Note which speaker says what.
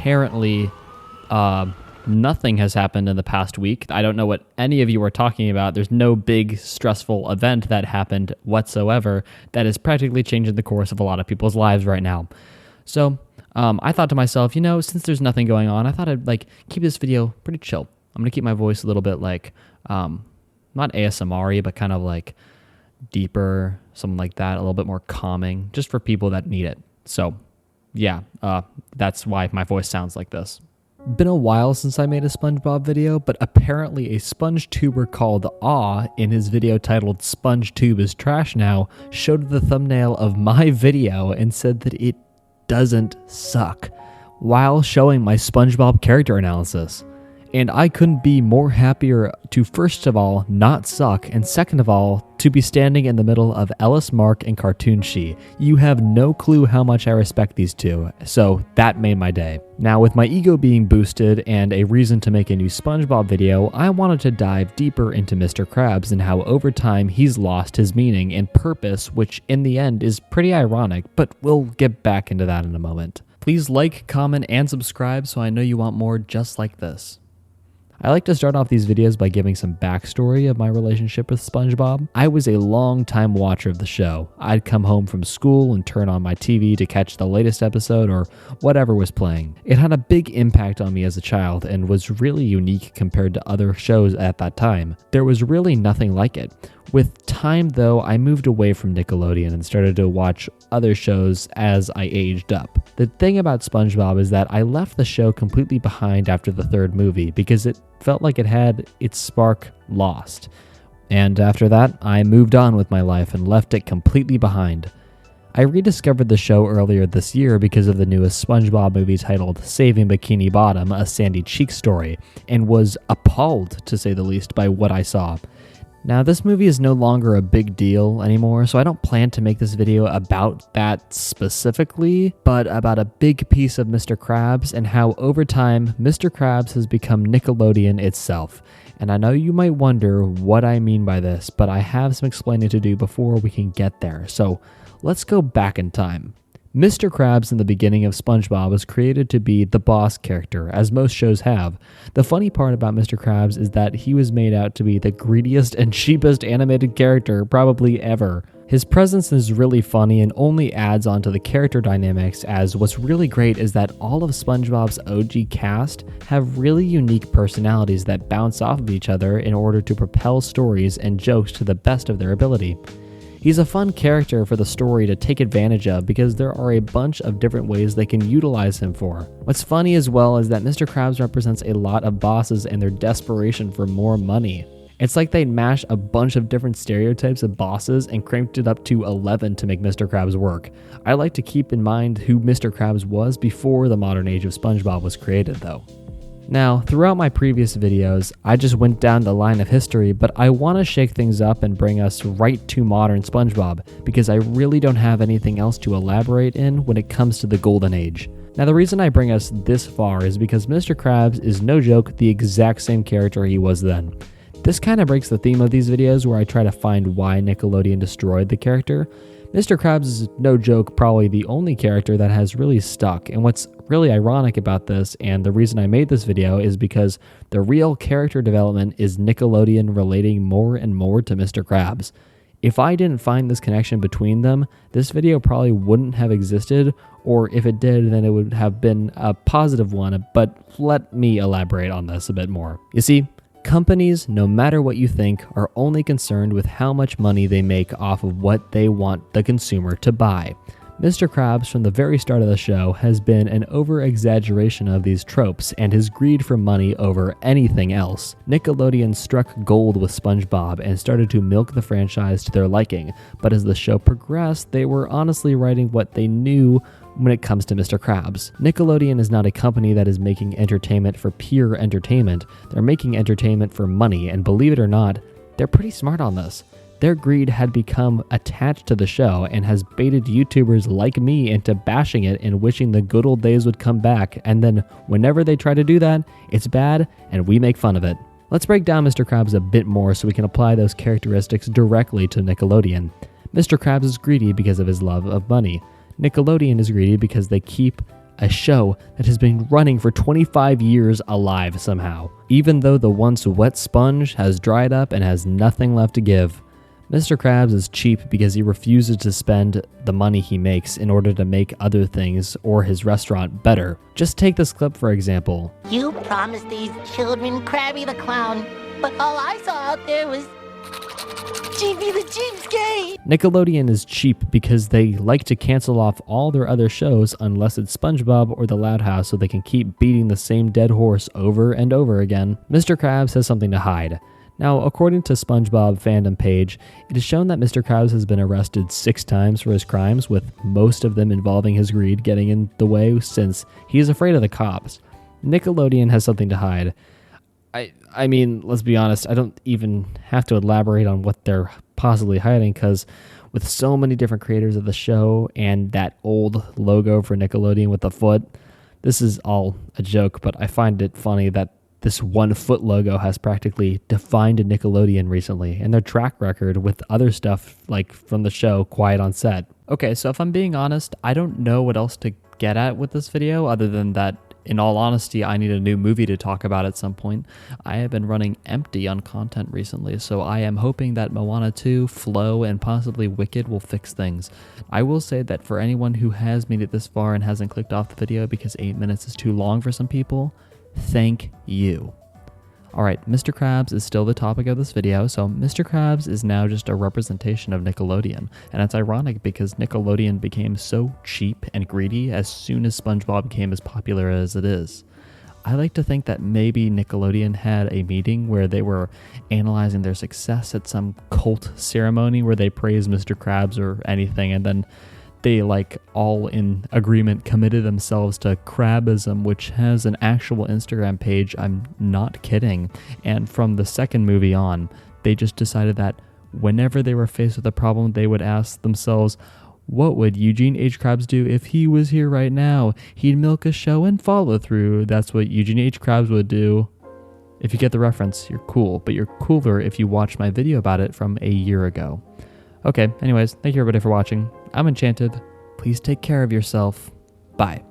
Speaker 1: apparently nothing has happened in the past week. I don't know what any of you are talking about. There's no big stressful event that happened whatsoever that is practically changing the course of a lot of people's lives right now. So I thought to myself, since there's nothing going on, I thought I'd keep this video pretty chill. I'm going to keep my voice a little bit not ASMR-y, but kind of deeper, something like that, a little bit more calming, just for people that need it. So yeah, that's why my voice sounds like this. Been a while since I made a SpongeBob video, but apparently a sponge tuber called Aw in his video titled SpongeTube is Trash Now showed the thumbnail of my video and said that it doesn't suck while showing my SpongeBob character analysis. And I couldn't be more happier to, first of all, not suck, and second of all, to be standing in the middle of Ellis Mark and Cartoon She. You have no clue how much I respect these two, so that made my day. Now, with my ego being boosted and a reason to make a new SpongeBob video, I wanted to dive deeper into Mr. Krabs and how over time he's lost his meaning and purpose, which in the end is pretty ironic, but we'll get back into that in a moment. Please like, comment, and subscribe so I know you want more just like this. I like to start off these videos by giving some backstory of my relationship with SpongeBob. I was a long-time watcher of the show. I'd come home from school and turn on my TV to catch the latest episode or whatever was playing. It had a big impact on me as a child and was really unique compared to other shows at that time. There was really nothing like it. With time, though, I moved away from Nickelodeon and started to watch other shows as I aged up. The thing about SpongeBob is that I left the show completely behind after the third movie because it felt like it had its spark lost. And after that, I moved on with my life and left it completely behind. I rediscovered the show earlier this year because of the newest SpongeBob movie titled Saving Bikini Bottom, a Sandy Cheeks story, and was appalled, to say the least, by what I saw. Now, this movie is no longer a big deal anymore, so I don't plan to make this video about that specifically, but about a big piece of Mr. Krabs and how over time, Mr. Krabs has become Nickelodeon itself. And I know you might wonder what I mean by this, but I have some explaining to do before we can get there, so let's go back in time. Mr. Krabs in the beginning of SpongeBob was created to be the boss character, as most shows have. The funny part about Mr. Krabs is that he was made out to be the greediest and cheapest animated character probably ever. His presence is really funny and only adds on to the character dynamics, as what's really great is that all of SpongeBob's OG cast have really unique personalities that bounce off of each other in order to propel stories and jokes to the best of their ability. He's a fun character for the story to take advantage of because there are a bunch of different ways they can utilize him for. What's funny as well is that Mr. Krabs represents a lot of bosses and their desperation for more money. It's like they mashed a bunch of different stereotypes of bosses and cranked it up to 11 to make Mr. Krabs work. I like to keep in mind who Mr. Krabs was before the modern age of SpongeBob was created though. Now, throughout my previous videos, I just went down the line of history, but I want to shake things up and bring us right to modern SpongeBob, because I really don't have anything else to elaborate in when it comes to the golden age. Now, the reason I bring us this far is because Mr. Krabs is no joke the exact same character he was then. This kind of breaks the theme of these videos where I try to find why Nickelodeon destroyed the character. Mr. Krabs is no joke probably the only character that has really stuck, and what's really ironic about this, and the reason I made this video, is because the real character development is Nickelodeon relating more and more to Mr. Krabs. If I didn't find this connection between them, this video probably wouldn't have existed, or if it did, then it would have been a positive one, but let me elaborate on this a bit more. You see, companies, no matter what you think, are only concerned with how much money they make off of what they want the consumer to buy. Mr. Krabs, from the very start of the show, has been an over-exaggeration of these tropes and his greed for money over anything else. Nickelodeon struck gold with SpongeBob and started to milk the franchise to their liking, but as the show progressed, they were honestly writing what they knew when it comes to Mr. Krabs. Nickelodeon is not a company that is making entertainment for pure entertainment. They're making entertainment for money, and believe it or not, they're pretty smart on this. Their greed had become attached to the show and has baited YouTubers like me into bashing it and wishing the good old days would come back, and then whenever they try to do that, it's bad and we make fun of it. Let's break down Mr. Krabs a bit more so we can apply those characteristics directly to Nickelodeon. Mr. Krabs is greedy because of his love of money. Nickelodeon is greedy because they keep a show that has been running for 25 years alive somehow, even though the once wet sponge has dried up and has nothing left to give. Mr. Krabs is cheap because he refuses to spend the money he makes in order to make other things or his restaurant better. Just take this clip for example.
Speaker 2: You promised these children Krabby the Clown, but all I saw out there was Chiefy the Cheapskate!
Speaker 1: Nickelodeon is cheap because they like to cancel off all their other shows unless it's SpongeBob or The Loud House so they can keep beating the same dead horse over and over again. Mr. Krabs has something to hide. Now, according to SpongeBob fandom page, it is shown that Mr. Krabs has been arrested 6 times for his crimes, with most of them involving his greed getting in the way since he is afraid of the cops. Nickelodeon has something to hide. I mean, let's be honest, I don't even have to elaborate on what they're possibly hiding because with so many different creators of the show and that old logo for Nickelodeon with the foot, this is all a joke, but I find it funny that this 1 foot logo has practically defined Nickelodeon recently and their track record with other stuff like from the show Quiet on Set. Okay, so if I'm being honest, I don't know what else to get at with this video other than that, in all honesty, I need a new movie to talk about at some point. I have been running empty on content recently, so I am hoping that Moana 2, Flow, and possibly Wicked will fix things. I will say that for anyone who has made it this far and hasn't clicked off the video because 8 minutes is too long for some people, thank you. Alright, Mr. Krabs is still the topic of this video, so Mr. Krabs is now just a representation of Nickelodeon, and it's ironic because Nickelodeon became so cheap and greedy as soon as SpongeBob became as popular as it is. I like to think that maybe Nickelodeon had a meeting where they were analyzing their success at some cult ceremony where they praised Mr. Krabs or anything, and then they all in agreement committed themselves to Krabism, which has an actual Instagram page. I'm not kidding. And from the second movie on, they just decided that whenever they were faced with a problem, they would ask themselves, what would Eugene H. Krabs do if he was here right now? He'd milk a show and follow through. That's what Eugene H. Krabs would do. If you get the reference, you're cool, but you're cooler if you watch my video about it from a year ago. Okay, anyways, thank you everybody for watching. I'm Enchanted. Please take care of yourself. Bye.